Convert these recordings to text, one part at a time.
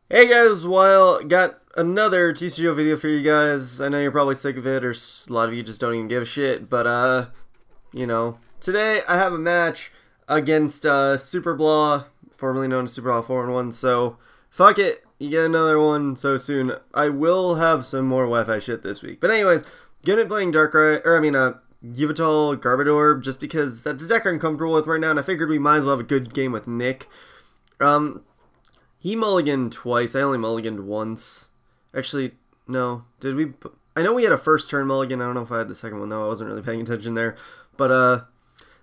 Hey guys, got another TCG video for you guys. I know you're probably sick of it, or a lot of you just don't even give a shit, but today I have a match against SuperBlah, formerly known as SuperBlah 4-1, so fuck it, you get another one so soon. I will have some more Wi-Fi shit this week. But anyways, gonna be playing Yveltal Garbodor, just because that's a deck I'm comfortable with right now, and I figured we might as well have a good game with Nick. He mulliganed twice. I only mulliganed once. Actually, no. Did we? I know we had a first turn mulligan. I don't know if I had the second one, though. I wasn't really paying attention there. But,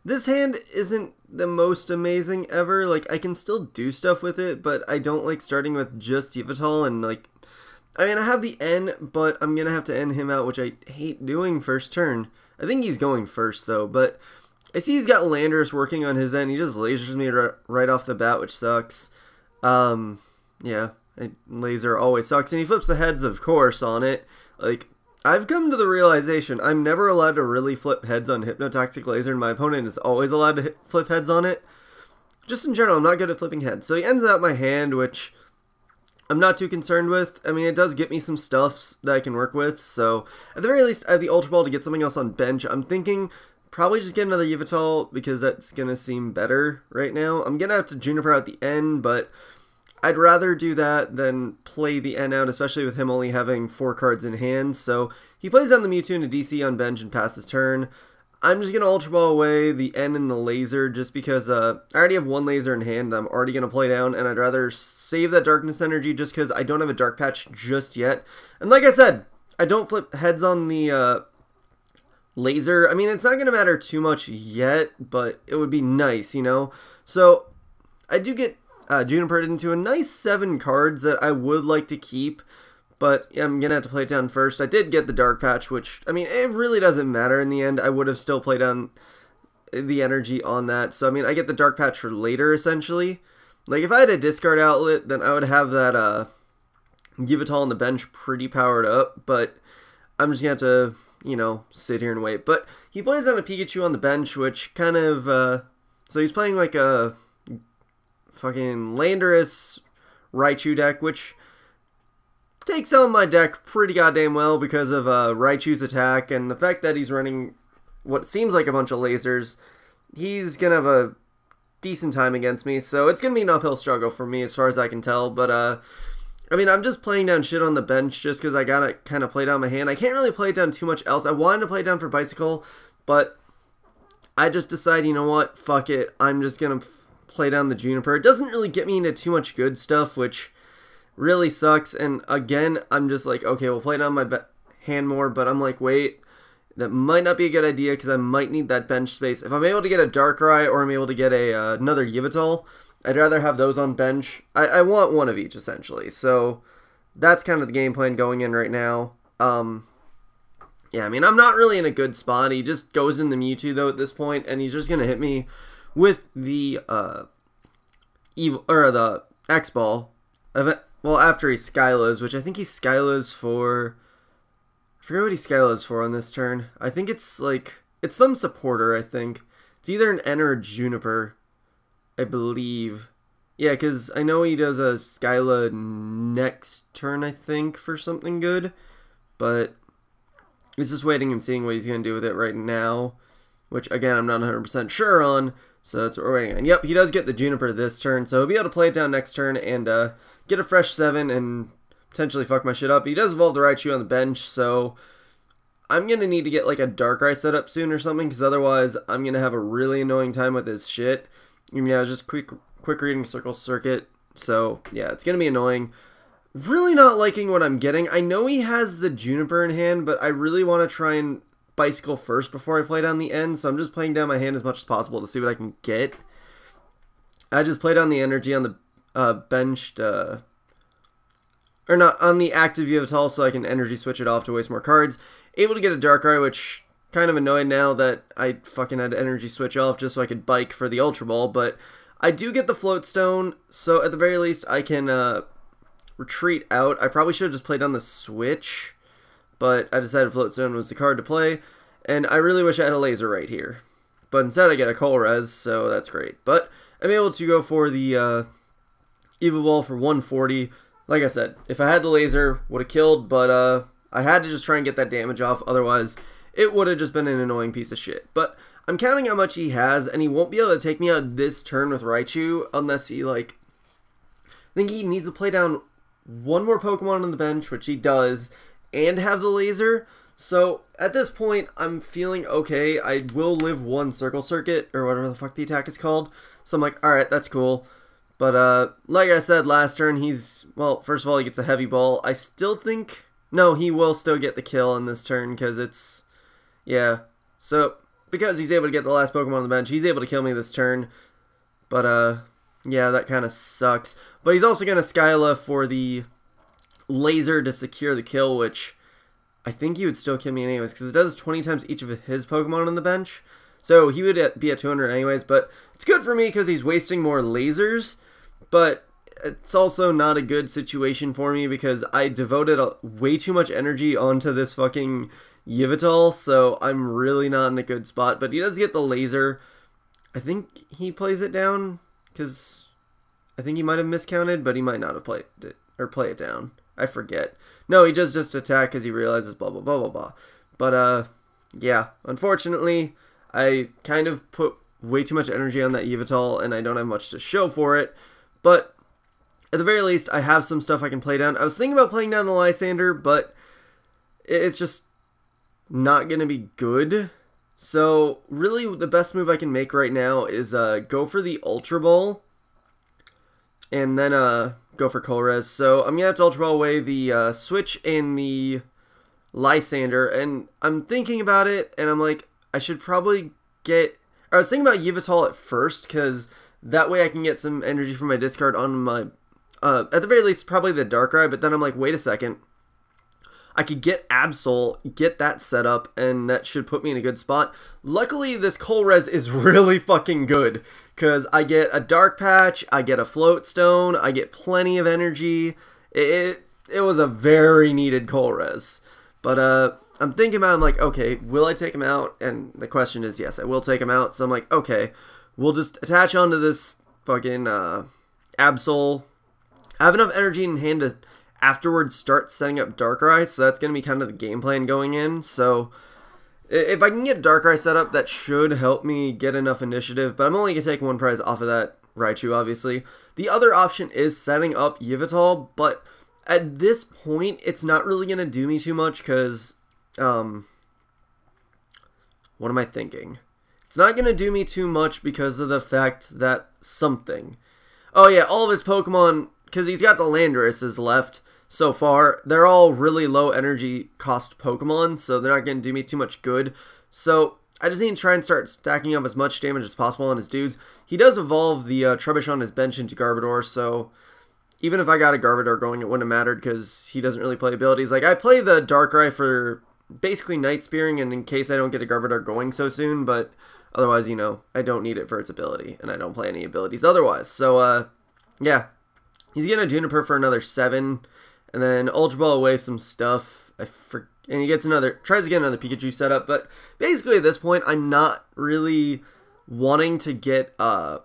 this hand isn't the most amazing ever. Like, I can still do stuff with it, but I don't like starting with just Yveltal. And, like, I mean, I have the N, but I'm going to have to end him out, which I hate doing first turn. I think he's going first, though. But I see he's got Landorus working on his end. He just lasers me right off the bat, which sucks. Yeah, laser always sucks, and he flips the heads, of course, on it. Like, I've come to the realization I'm never allowed to really flip heads on Hypnotoxic Laser, and my opponent is always allowed to flip heads on it. Just in general, I'm not good at flipping heads. So he ends out my hand, which I'm not too concerned with. I mean, it does get me some stuffs that I can work with, so at the very least, I have the Ultra Ball to get something else on bench. I'm thinking probably just get another Yveltal, because that's going to seem better right now. I'm going to have to Juniper at the end, but I'd rather do that than play the N out, especially with him only having 4 cards in hand. So he plays down the Mewtwo into DC on bench and passes turn. I'm just going to Ultra Ball away the N and the laser just because I already have 1 laser in hand I'm already going to play down, and I'd rather save that Darkness Energy just because I don't have a Dark Patch just yet. And like I said, I don't flip heads on the laser. I mean, it's not going to matter too much yet, but it would be nice, you know? So I do get Junipered into a nice 7 cards that I would like to keep, but I'm going to have to play it down first. I did get the Dark Patch, which, I mean, it really doesn't matter in the end. I would have still played on the energy on that. So, I mean, I get the Dark Patch for later, essentially. Like, if I had a discard outlet, then I would have that Yveltal on the bench pretty powered up, but I'm just going to have to, you know, sit here and wait. But he plays on a Pikachu on the bench, which kind of, so he's playing like a fucking Landorus Raichu deck, which takes on my deck pretty goddamn well because of Raichu's attack and the fact that he's running what seems like a bunch of lasers. He's gonna have a decent time against me, so it's gonna be an uphill struggle for me as far as I can tell. But I mean, I'm just playing down shit on the bench just because I gotta kind of play down my hand. I can't really play down too much else. I wanted to play down for Bicycle, but I just decided, you know what, fuck it, I'm just gonna play down the Juniper. It doesn't really get me into too much good stuff, which really sucks. And again, I'm just like, okay, we'll play down my hand more, but I'm like, wait, that might not be a good idea because I might need that bench space. If I'm able to get a Darkrai or I'm able to get another Yveltal, I'd rather have those on bench. I want one of each, essentially. So that's kind of the game plan going in right now. Yeah, I mean, I'm not really in a good spot. He just goes in the Mewtwo, though, at this point, and he's just going to hit me with the the X-Ball. Well, after he Skylows, which I think he Skylows for, I forget what he Skylows for on this turn. I think it's like, it's some supporter, I think. It's either an N or a Juniper, I believe. Yeah, because I know he does a Skyla next turn, I think, for something good. But he's just waiting and seeing what he's going to do with it right now, which, again, I'm not 100% sure on. So that's what we're waiting on. Yep, he does get the Juniper this turn, so he'll be able to play it down next turn and get a fresh 7 and potentially fuck my shit up. He does evolve the Raichu on the bench, so I'm going to need to get like a Darkrai set up soon or something, because otherwise I'm going to have a really annoying time with his shit. I mean, yeah, just quick reading Circle Circuit, so yeah, it's going to be annoying. Really not liking what I'm getting. I know he has the Juniper in hand, but I really want to try and Bicycle first before I play down the end, so I'm just playing down my hand as much as possible to see what I can get. I just play down the energy on the benched, or not, on the active Yveltal, so I can energy switch it off to waste more cards. Able to get a Darkrai, which kind of annoyed now that I fucking had to energy switch off just so I could bike for the Ultra Ball, but I do get the Float Stone, so at the very least I can retreat out. I probably should have just played on the switch, but I decided Float Stone was the card to play, and I really wish I had a laser right here. But instead I get a Colress, so that's great. But I'm able to go for the Evo Ball for 140. like I said, if I had the laser, would have killed, but I had to just try and get that damage off, otherwise it would have just been an annoying piece of shit. But I'm counting how much he has, and he won't be able to take me out this turn with Raichu unless he, like, I think he needs to play down one more Pokemon on the bench, which he does, and have the laser. So at this point, I'm feeling okay. I will live one Circle Circuit, or whatever the fuck the attack is called. So I'm like, alright, that's cool. But like I said last turn, he's, well, first of all, he gets a heavy ball. I still think, no, he will still get the kill in this turn, because it's, yeah. So, because he's able to get the last Pokemon on the bench, he's able to kill me this turn. But, yeah, that kind of sucks. But he's also going to Skyla for the laser to secure the kill, which I think he would still kill me anyways, because it does 20 times each of his Pokemon on the bench. So he would be at 200 anyways, but it's good for me because he's wasting more lasers, but it's also not a good situation for me because I devoted way too much energy onto this fucking Yveltal, so I'm really not in a good spot. But he does get the laser. I think he plays it down because I think he might have miscounted, but he might not have played it or play it down. I forget. No, he does just attack because he realizes blah blah blah blah blah. But yeah, unfortunately, I kind of put way too much energy on that Yveltal, and I don't have much to show for it. But at the very least, I have some stuff I can play down. I was thinking about playing down the Lysander, but it's just not going to be good. So really, the best move I can make right now is go for the Ultra Ball, and then go for Colress. So I'm going to have to Ultra Ball away the Switch and the Lysander, and I'm thinking about it, and I'm like, I should probably get... I was thinking about Yveltal at first, because that way I can get some energy from my discard on my... at the very least, probably the Darkrai, but then I'm like, wait a second. I could get Absol, get that set up, and that should put me in a good spot. Luckily, this Colress is really fucking good, because I get a Dark Patch, I get a Float Stone, I get plenty of energy. It was a very needed Colress. But, I'm thinking about, I'm like, okay, will I take him out? And the question is, yes, I will take him out. So I'm like, okay, we'll just attach onto this fucking Absol. I have enough energy in hand to afterwards start setting up Darkrai, so that's going to be kind of the game plan going in. So if I can get Darkrai set up, that should help me get enough initiative, but I'm only going to take one prize off of that Raichu, obviously. The other option is setting up Yveltal, but at this point, it's not really going to do me too much, because... what am I thinking? It's not going to do me too much because of the fact that something... Oh yeah, all of his Pokemon, because he's got the Landorus's left so far, they're all really low energy cost Pokemon, so they're not going to do me too much good. So I just need to try and start stacking up as much damage as possible on his dudes. He does evolve the Trubbish on his bench into Garbodor, so... even if I got a Garbodor going, it wouldn't have mattered because he doesn't really play abilities. Like, I play the Darkrai for basically Night Spearing and in case I don't get a Garbodor going so soon, but otherwise, you know, I don't need it for its ability, and I don't play any abilities otherwise. So, yeah. He's getting a Juniper for another 7, and then Ultra Ball away some stuff. And he gets tries to get another Pikachu setup, but basically at this point, I'm not really wanting to get another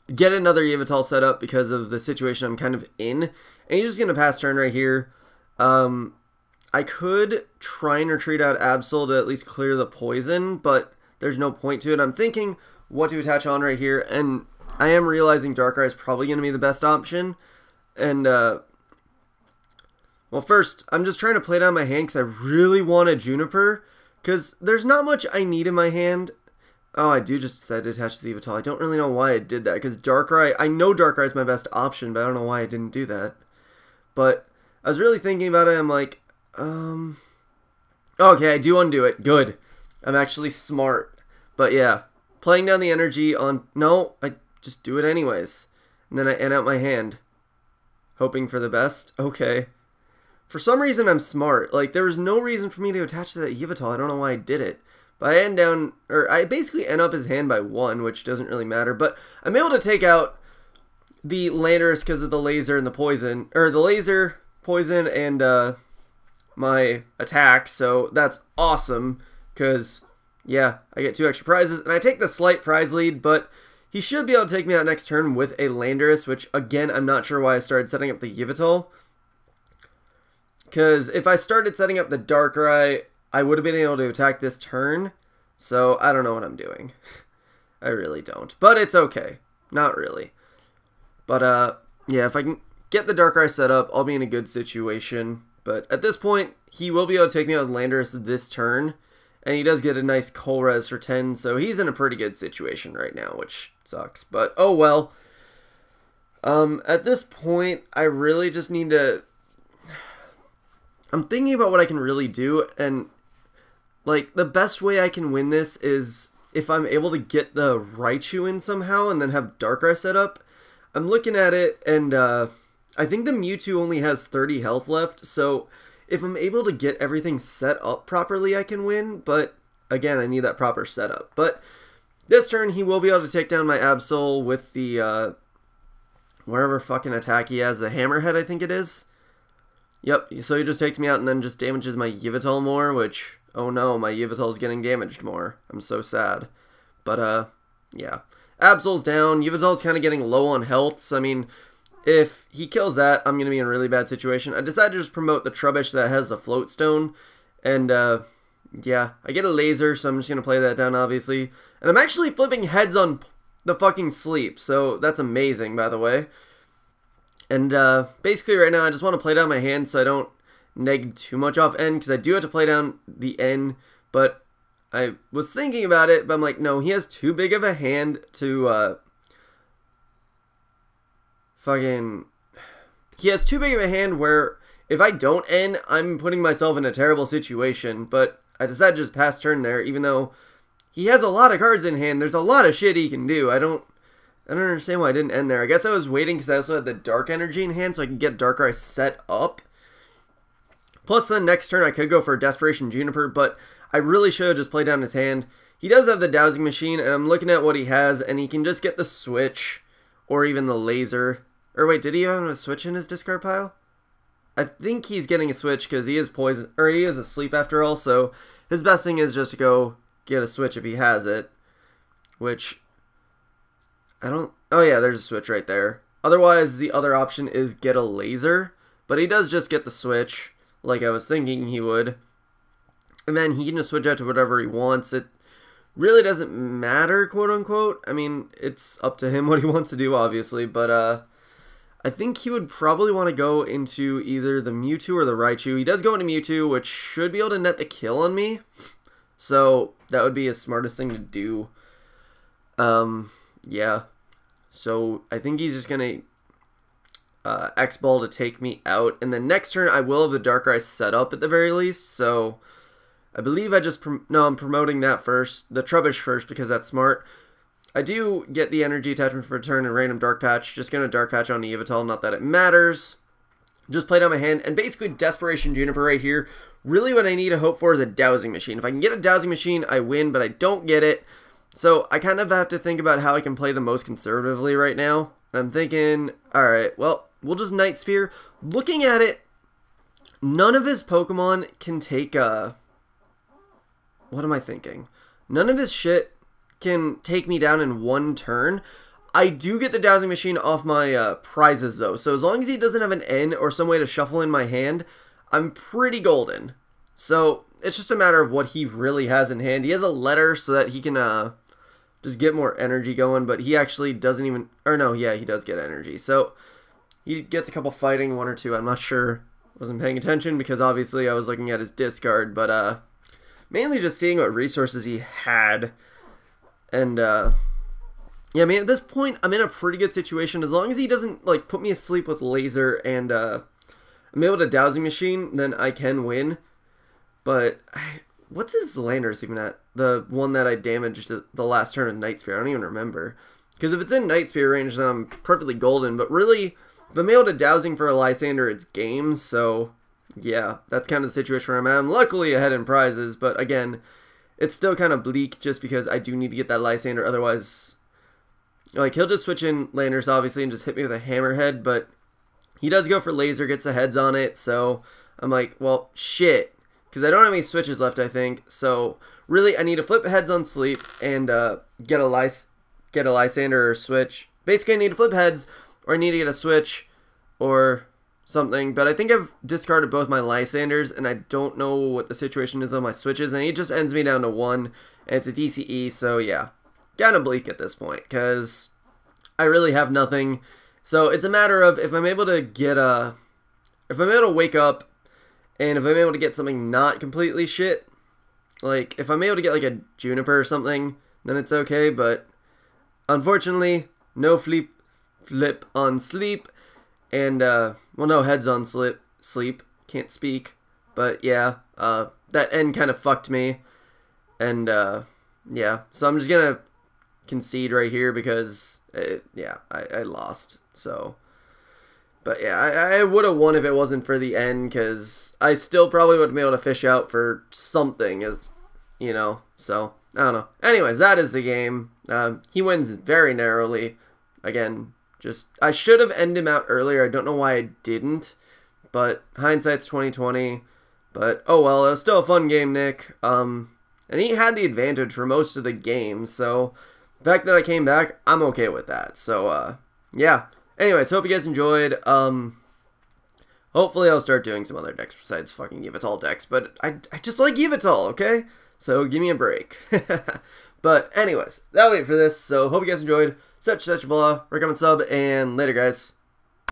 Yveltal set up because of the situation I'm kind of in. And he's just going to pass turn right here. I could try and retreat out Absol to at least clear the poison, but there's no point to it. I'm thinking what to attach on right here, and I am realizing Darkrai is probably going to be the best option. And, well, first, I'm just trying to play down my hand because I really want a Juniper, because there's not much I need in my hand. Oh, I do just decide to attach to the Yveltal. I don't really know why I did that, because Darkrai, I know Darkrai is my best option, but I don't know why I didn't do that. But I was really thinking about it, I'm like, okay, I do undo it. Good. I'm actually smart. But yeah, playing down the energy on, no, I just do it anyways. And then I end out my hand. Hoping for the best? Okay. For some reason, I'm smart. Like, there was no reason for me to attach to that Yveltal. I don't know why I did it. But I end down, or I basically end up his hand by 1, which doesn't really matter. But I'm able to take out the Landorus because of the laser and the poison, or the laser, poison, and my attack. So that's awesome because, yeah, I get 2 extra prizes. And I take the slight prize lead, but he should be able to take me out next turn with a Landorus, which, again, I'm not sure why I started setting up the Yveltal. Because if I started setting up the Darkrai, I would have been able to attack this turn. So, I don't know what I'm doing. I really don't. But it's okay. Not really. But, yeah, if I can get the Darkrai set up, I'll be in a good situation. But at this point, he will be able to take me out with Landorus this turn. And he does get a nice Colress for 10, so he's in a pretty good situation right now, which sucks. But, oh well. At this point, I really just need to... I'm thinking about what I can really do, and, like, the best way I can win this is if I'm able to get the Raichu in somehow and then have Darkrai set up. I'm looking at it, and, I think the Mewtwo only has 30 health left, so... if I'm able to get everything set up properly, I can win, but again, I need that proper setup. But this turn, he will be able to take down my Absol with the, whatever fucking attack he has, the Hammerhead, I think it is. Yep, so he just takes me out and then just damages my Yveltal more, which, oh no, my Yveltal is getting damaged more. I'm so sad. But, yeah. Absol's down, Yveltal's kind of getting low on health, so I mean... if he kills that, I'm going to be in a really bad situation. I decided to just promote the Trubbish that has a Float Stone. And, yeah, I get a laser, so I'm just going to play that down, obviously. And I'm actually flipping heads on the fucking sleep, so that's amazing, by the way. And, basically right now, I just want to play down my hand so I don't neg too much off N, because I do have to play down the N, but I was thinking about it, but I'm like, no, he has too big of a hand to, he has too big of a hand where if I don't end, I'm putting myself in a terrible situation, but I decided to just pass turn there, even though he has a lot of cards in hand. There's a lot of shit he can do. I don't understand why I didn't end there. I guess I was waiting because I also had the Dark Energy in hand so I could get Darkrai set up. Plus then next turn I could go for a Desperation Juniper, but I really should have just played down his hand. He does have the Dowsing Machine, and I'm looking at what he has, and he can just get the Switch or even the Laser. Or wait, did he have a Switch in his discard pile? I think he's getting a Switch because he is poison, or he is asleep after all, so his best thing is just to go get a Switch if he has it. Which, I don't... oh yeah, there's a Switch right there. Otherwise, the other option is get a Laser, but he does just get the Switch, like I was thinking he would. And then he can just switch out to whatever he wants. It really doesn't matter, quote-unquote. I mean, it's up to him what he wants to do, obviously, but, I think he would probably want to go into either the Mewtwo or the Raichu. He does go into Mewtwo, which should be able to net the kill on me. So, that would be his smartest thing to do. Yeah. So, I think he's just going to X-Ball to take me out. And then next turn, I will have the Darkrai set up at the very least. So, I believe I just... no, I'm promoting that first. The Trubbish first, because that's smart. I do get the energy attachment for a turn and random Dark Patch. Just going to Dark Patch on the Yveltal, not that it matters. Just play down my hand, and basically Desperation Juniper right here. Really what I need to hope for is a Dowsing Machine. If I can get a Dowsing Machine, I win, but I don't get it. So I kind of have to think about how I can play the most conservatively right now. I'm thinking, alright, well, we'll just Night Spear. Looking at it, none of his Pokemon can take, what am I thinking? None of his shit can take me down in one turn. I do get the Dowsing Machine off my prizes though, so as long as he doesn't have an N or some way to shuffle in my hand, I'm pretty golden. So it's just a matter of what he really has in hand. He has a letter so that he can just get more energy going, but he actually doesn't even, or no, yeah, he does get energy. So he gets a couple fighting, one or two, I'm not sure. Wasn't paying attention because obviously I was looking at his discard, but mainly just seeing what resources he had. And, yeah, I mean, at this point, I'm in a pretty good situation. As long as he doesn't, like, put me asleep with Laser and, I'm able to Dowsing Machine, then I can win. But, what's his Landorus even at? The one that I damaged the last turn of Night Spear. I don't even remember. Because if it's in Night Spear range, then I'm perfectly golden. But really, if I'm able to Dowsing for a Lysander, it's games. So, yeah, that's kind of the situation where I'm at. I'm luckily ahead in prizes, but again... it's still kind of bleak just because I do need to get that Lysander, otherwise, like, he'll just switch in Landorus, obviously, and just hit me with a Hammerhead, but he does go for Laser, gets the heads on it, so I'm like, well, shit, because I don't have any switches left, I think, so really, I need to flip heads on sleep and get a get a Lysander or switch. Basically, I need to flip heads, or I need to get a switch, or something. But I think I've discarded both my Lysanders, and I don't know what the situation is on my switches, and he just ends me down to 1, and it's a DCE, so yeah. Kind of bleak at this point, because I really have nothing. So it's a matter of if I'm able to get a... If I'm able to wake up, and if I'm able to get something not completely shit, like, if I'm able to get, like, a Juniper or something, then it's okay, but unfortunately, no flip on sleep, and, well, no heads on sleep, can't speak, but yeah, that end kind of fucked me, and, yeah, so I'm just gonna concede right here because, yeah, I lost, so... But yeah, I would have won if it wasn't for the end, because I still probably would have been able to fish out for something, you know, so, I don't know. Anyways, that is the game. He wins very narrowly. Again, just, I should have ended him out earlier. I don't know why I didn't, but hindsight's 20/20. But, oh well, it was still a fun game, Nick. And he had the advantage for most of the game, so the fact that I came back, I'm okay with that. So, yeah. Anyways, hope you guys enjoyed. Hopefully I'll start doing some other decks besides fucking Yveltal decks, but I just like Yveltal, okay? So give me a break. But anyways, that'll be it for this. So hope you guys enjoyed. Such blah. Recommend sub, and later, guys.